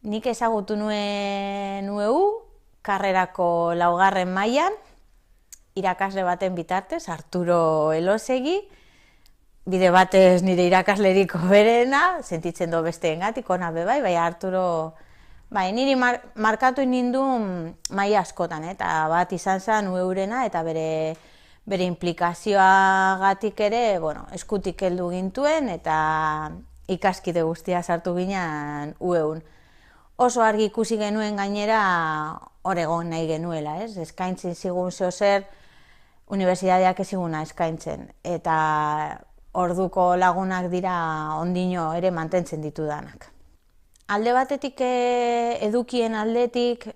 Nik ezagutu nuen UEU, karrerako 4. mailan, irakasle baten bitartez, Arturo Elosegi, bide batez nire irakasleriko berena, sentitzen do besteengatik, ona bebai, bai Arturo, bai, niri markatu nindun maila askotan, eta bat izan zen UEUrena, eta bere implikazioagatik ere, bueno, eskutik heldu gintuen, eta ikaskide guztia sartu ginen UEUn. Oso argi ikusi genuen gainera hor egon nahi genuela, ez? Eskaintzen zigun zer unibertsitateak ez ziguna eskaintzen, eta orduko lagunak dira ondino ere mantentzen ditudanak. Alde batetik edukien aldetik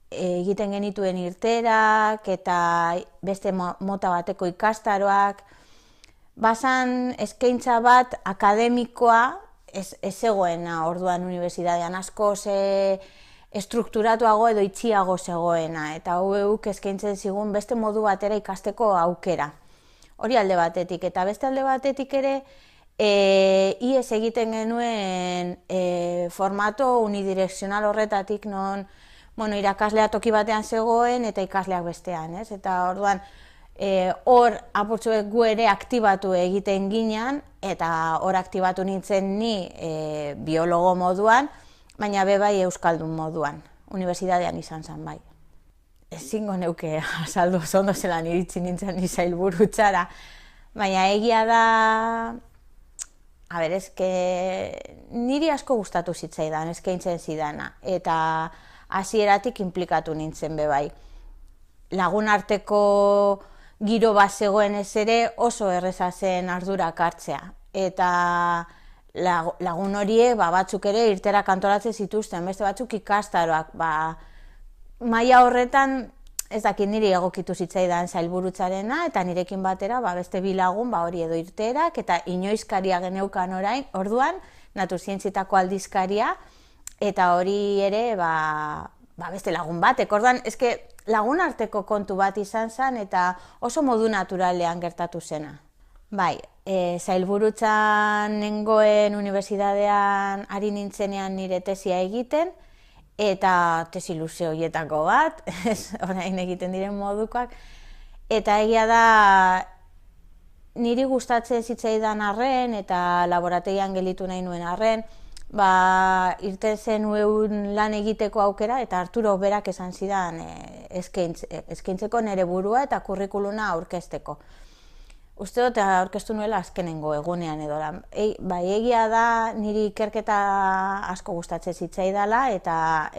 egiten genituen irteerak eta beste mota bateko ikastaroak, bazan eskaintza bat akademikoa ez zegoena orduan unibertsitatean, asko estrukturatuago edo itxiago zegoena, eta UEUk eskaintzen zigun beste modu batera ikasteko aukera. Hori alde batetik, eta beste alde batetik ere ihes egiten genuen formato unidirekzional horretatik, non irakaslea toki batean zegoen eta ikasleak bestean, ez? Eta orduan hor apurtzuek gu ere aktibatu egiten ginen, eta hor aktibatu nintzen ni biologo moduan, baina bai euskaldun moduan, unibertsitatean izan zen bai. Ezingo neuke azaldu ondo zelan iritsi nintzen ni sailburutzara, baina egia da, niri asko gustatu zitzaidan, eskaintzen zidana, eta hasieratik inplikatu nintzen bai. Lagun arteko giro bat zegoen ez ere oso erreza zen ardurak hartzea. Eta lagun horiek batzuk ere irterak antolatzen zituzten, beste batzuk ikastaroak. Maila horretan ez dakit niri egokitu zitzaidan sailburutzarena, eta nirekin batera beste bi lagun hori edo irterak, eta inoizkaria geneukan orain, orduan, naturzientzietako aldizkaria, eta hori ere beste lagun batek. Orduan, lagun arteko kontu bat izan zen, eta oso modu naturalean gertatu zena. Bai, sailburutzan nengoen unibertsitatean ari nintzenean nire tesia egiten, eta tesi luze horietako bat, orain egiten diren modukoak, eta egia da niri gustatzen zitzaidan arren, eta laborategian gelditu nahi nuen arren, irten zen UEUn lan egiteko aukera, eta Arturo berak esan zidan eskaintzeko nire burua eta kurrikuluna aurkezteko. Uste dut aurkeztu nuela azkenengo egunean edo. Egia da niri ikerketa asko gustatzen zitzaidala, eta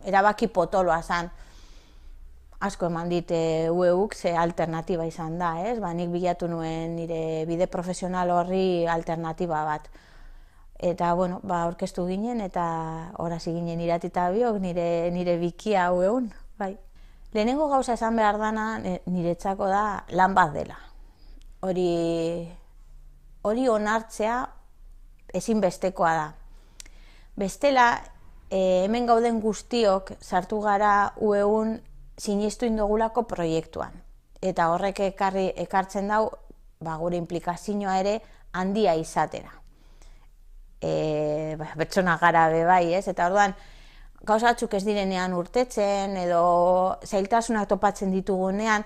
erabaki potoloa zen. Asko eman dit UEUk ze alternatiba izan da, ez? Nik bilatu nuen nire bide profesional horri alternatiba bat. Eta, aurkeztu ginen, eta horazi ginen iratita biok nire bikia UEUn, bai. Lehenengo gauza esan behar dana niretzako da lan bat dela. Hori onartzea ezinbestekoa da. Bestela, hemen gauden guztiok sartu gara UEUn sinistu indogulako proiektuan. Eta horrek ekartzen dau, gure implikazioa ere handia izatera. Pertsona gara bai, ez? Eta orduan, gauzatzuk ez direnean urtetzen, edo zailtasunak topatzen ditugunean,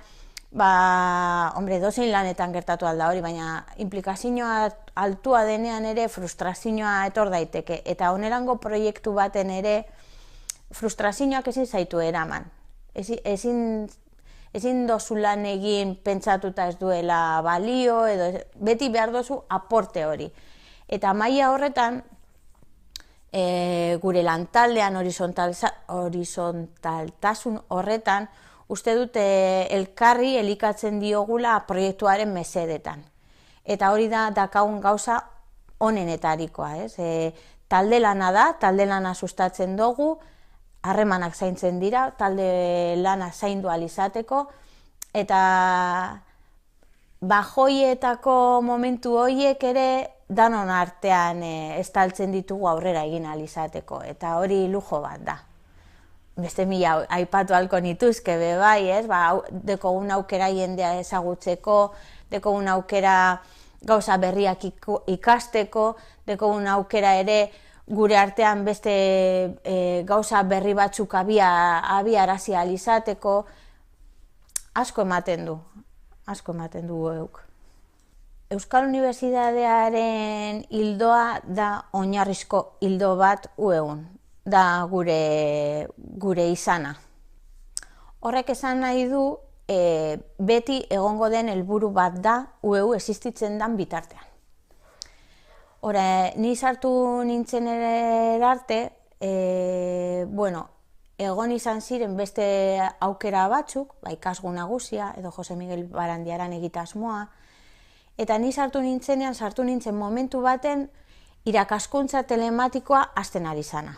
dozein lanetan gertatu alda hori, baina implikazioa altua denean ere frustrazioa etor daiteke, eta onerango proiektu baten ere frustrazioak ezin zaitu eraman. Ezin dozu lan egin pentsatuta ez duela balio, edo beti behar dozu aporte hori. Eta maila horretan, gure lantaldean horizontaltasun horretan, uste dute elkarri elikatzen diogula proiektuaren mesedetan. Eta hori da dakagun gauza onenetarikoa, ez? Talde lana da, talde lana sustatzen dugu, harremanak zaintzen dira, talde lana zaindu ahal izateko, eta bajoietako momentu horiek ere danon artean estaltzen ditugu aurrera egin ahal izateko, eta hori lujo bat da. Beste mila aipatu halko nituzke bai, ez? Dekogun aukera jendea ezagutzeko, dekogun aukera gauza berriak ikasteko, dekogun aukera ere gure artean beste gauza berri batzuk abiarazi ahal izateko, asko ematen du euk. Euskal Unibertsitatearen ildoa da oinarrizko ildo bat ueun, da gure izana. Horrek esan nahi du, beti egongo den helburu bat da ueu existitzen den bitartean. Ni sartu nintzen arte, egon izan ziren beste aukera batzuk, ikasgu nagusia edo Jose Miguel Barandiaran egitasmoa, eta ni sartu nintzen momentu baten irakaskuntza telematikoa hasten ari zana.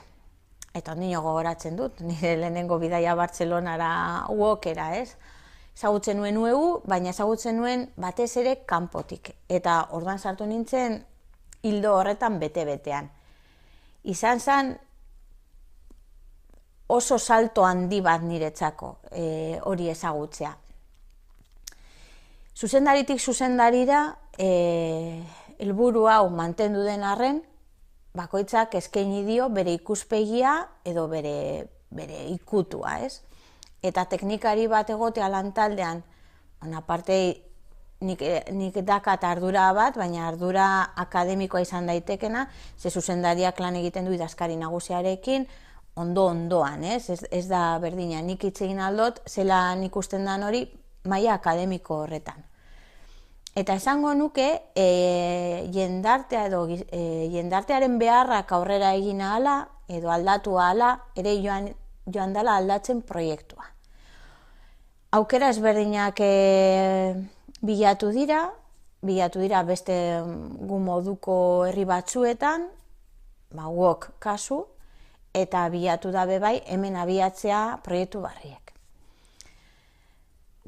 Eta ondino gogoratzen dut, nire lehenengo bidaia Bartzelonara uokera, ez? Ezagutzen nuen ueu, baina ezagutzen nuen batez ere kanpotik. Eta orduan sartu nintzen hildo horretan bete-betean. Izan zen oso salto handi bat niretzako hori ezagutzea. Zuzendaritik zuzendarira, helburu hau mantendu den arren, bakoitzak eskaini dio bere ikuspegia edo bere ikutua, ez? Eta teknikari bat egotea lantaldean, aparte nik dakat ardura bat, baina ardura akademikoa izan daitekena, ze zuzendariak lan egiten du idazkari nagusiarekin, ondoan, ez? Ez da berdina, nik hitz egin aldot, zelan ikusten dan hori, maila akademiko horretan. Eta esango nuke, jendartearen beharrak aurrera egin ahala, edo aldatu ahala, ere joan dela aldatzen proiektua. Aukera ezberdinak bilatu dira beste gu moduko herri batzuetan, uok kasu, eta bilatu dabe bai hemen abiatzea proiektu barriek.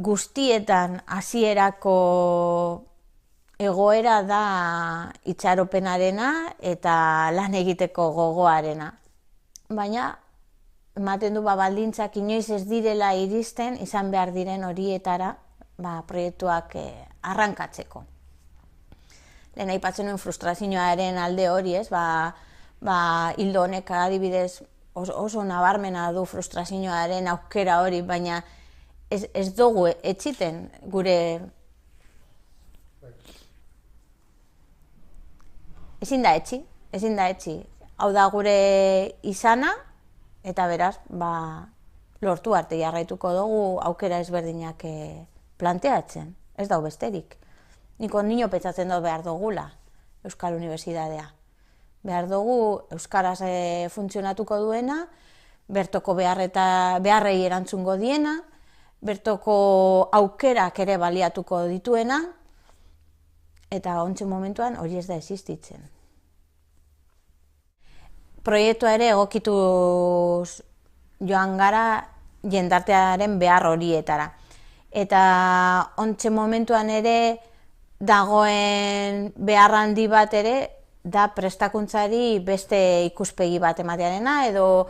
Guztietan hasierako egoera da itxaropenarena eta lan egiteko gogoarena. Baina, ematen du baldintzak inoiz ez direla iristen, izan behar diren horietara proiektuak arrankatzeko. Lehen aipatzen nuen frustrazioaren alde hori, ez? Hildo honek adibidez oso nabarmena du frustrazioaren aukera hori, baina ez dugu etxiten gure... Ezin da etxi. Hau da gure izana, eta beraz, lortu arte jarraituko dugu aukera ezberdinak planteatzen. Ez dau besterik. Nik ondino pentsatzen dut behar dugula Euskal Unibertsitatea. Behar dugu euskaraz funtzionatuko duena, bertoko beharrei erantzungo diena, bertoko aukerak ere baliatuko dituena, eta ontsen momentuan hori ez da existitzen. Proiektua ere egokituz joan gara jendartearen behar horietara. Eta ontsen momentuan ere dagoen behar handi bat ere da prestakuntzari beste ikuspegi bat ematearena edo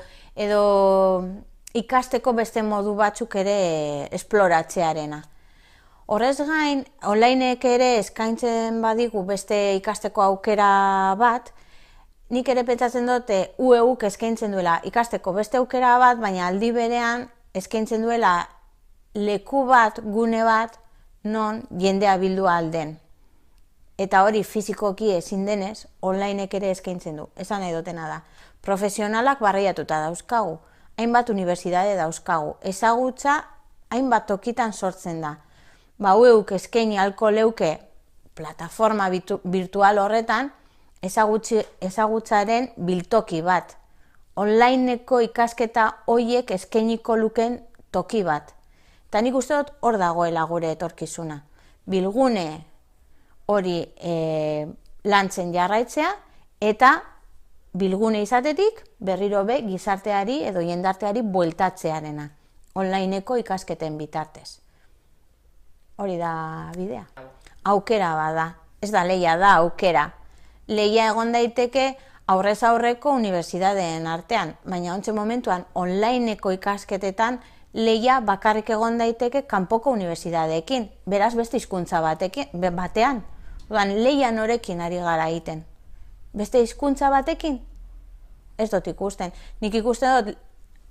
ikasteko beste modu batzuk ere esploratzearena. Horrez gain, onlineek ere eskaintzen badigu beste ikasteko aukera bat, nik ere pentsatzen dute ueuk eskaintzen duela ikasteko beste aukera bat, baina aldi berean eskaintzen duela leku bat, gune bat, non jendea bildu alden. Eta hori fizikoki ezin denez, onlineek ere eskaintzen du. Esan nahi dutena da. Profesionalak barriatuta dauzkagu, hainbat unibertsitate dauzkagu, ezagutza hainbat tokitan sortzen da. Ueuk eskaini ahalko leuke plataforma virtual horretan ezagutzaren biltoki bat. Onlineko ikasketa horiek eskainiko luken toki bat. Eta nik uste dut hor dagoela gure etorkizuna. Bilgune hori lantzen jarraitzea eta bilgune izatetik berriro be gizarteari edo jendarteari bueltatzearena. Onlineko ikasketen bitartez. Hori da bidea. Aukera bada, ez da lehia da aukera. Lehia egon daiteke aurrez aurreko unibertsitateen artean, baina ontsen momentuan onlineko ikasketetan lehia bakarrik egon daiteke kanpoko unibertsitateekin, beraz beste hizkuntza batean. Lehia norekin ari gara egiten. Beste hizkuntza batekin? ez dut ikusten. Nik ikusten dut,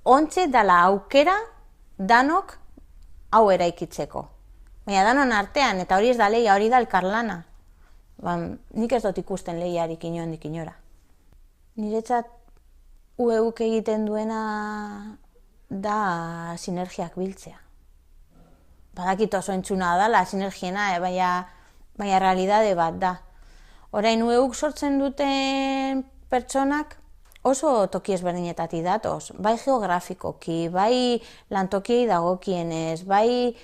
ontxe dala aukera danok hau eraikitzeko. Baina danon artean, eta hori ez da lehia, hori da elkarlana. Nik ez dut ikusten lehiarik inondik inora. Niretzat UEUk egiten duena da sinergiak biltzea. Badakit oso entzuna dala, sinergiena, baina realidade bat da. Orain UEUk sortzen duten pertsonak oso toki ezberdinetatik datoz, bai geografikoki, bai lantokiei dagokienez, bai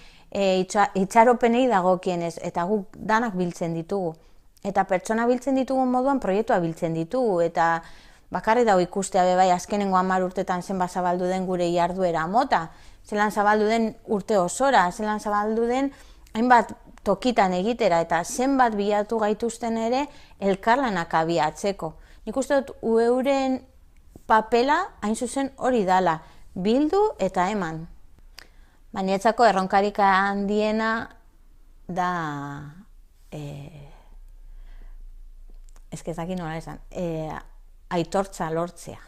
itxaropenei dagokienez, eta guk danak biltzen ditugu. Eta pertsona biltzen ditugun moduan proiektua biltzen ditugu, eta bakarri dago ikustea bai azkenengo 10 urtetan zenbat zabaldu den gure jarduera mota, zelan zabaldu den urte osora, zelan zabaldu den hainbat tokitan egitera, eta zenbat bilatu gaituzten ere elkarlanak abiatzeko. Nik uste dut UEUren papela hain zuzen hori dala, bildu eta eman. Baina erronkarik handiena da, ez dakit nola esan, aitortza lortzea.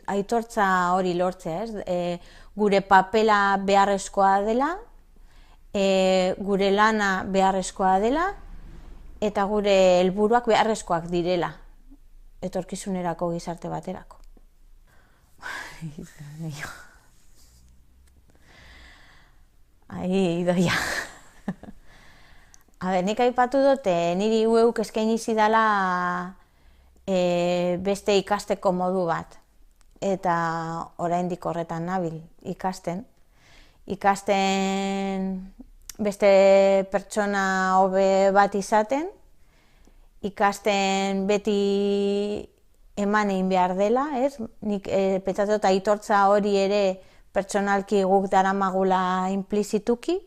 Aitortza hori lortzea, ez? Gure papela beharrezkoa dela, gure lana beharrezkoa dela, eta gure helburuak beharrezkoak direla, etorkizunerako gizarte baterako. Idoia. Nik aipatu dut, niri UEUk eskaini zidala beste ikasteko modu bat. Eta oraindik horretan nabil ikasten. Ikasten beste pertsona hobe bat izaten, ikasten beti eman egin behar dela, ez? Nik pentsatu dut aitortza hori ere pertsonalki guk daramagula inplizituki,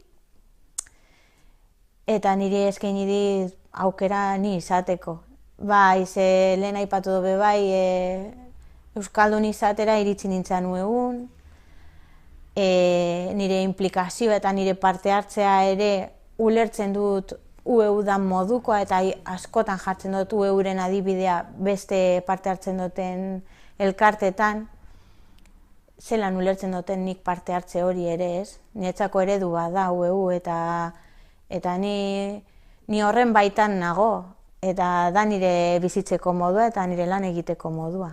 eta niri eskaini dit aukera ni izateko. Bai, ze lehen aipatu dobe bai, euskaldun izatera iritsi nintzen UEUn, nire implikazioa eta nire parte hartzea ere ulertzen dut UEU dan modukoa, eta askotan jartzen dut UEUren adibidea beste parte hartzen duten elkartetan, zelan ulertzen duten nik parte hartze hori ere, ez? Niretzako eredu bat da UEU, eta ni horren baitan nago, eta da nire bizitzeko modua eta nire lan egiteko modua.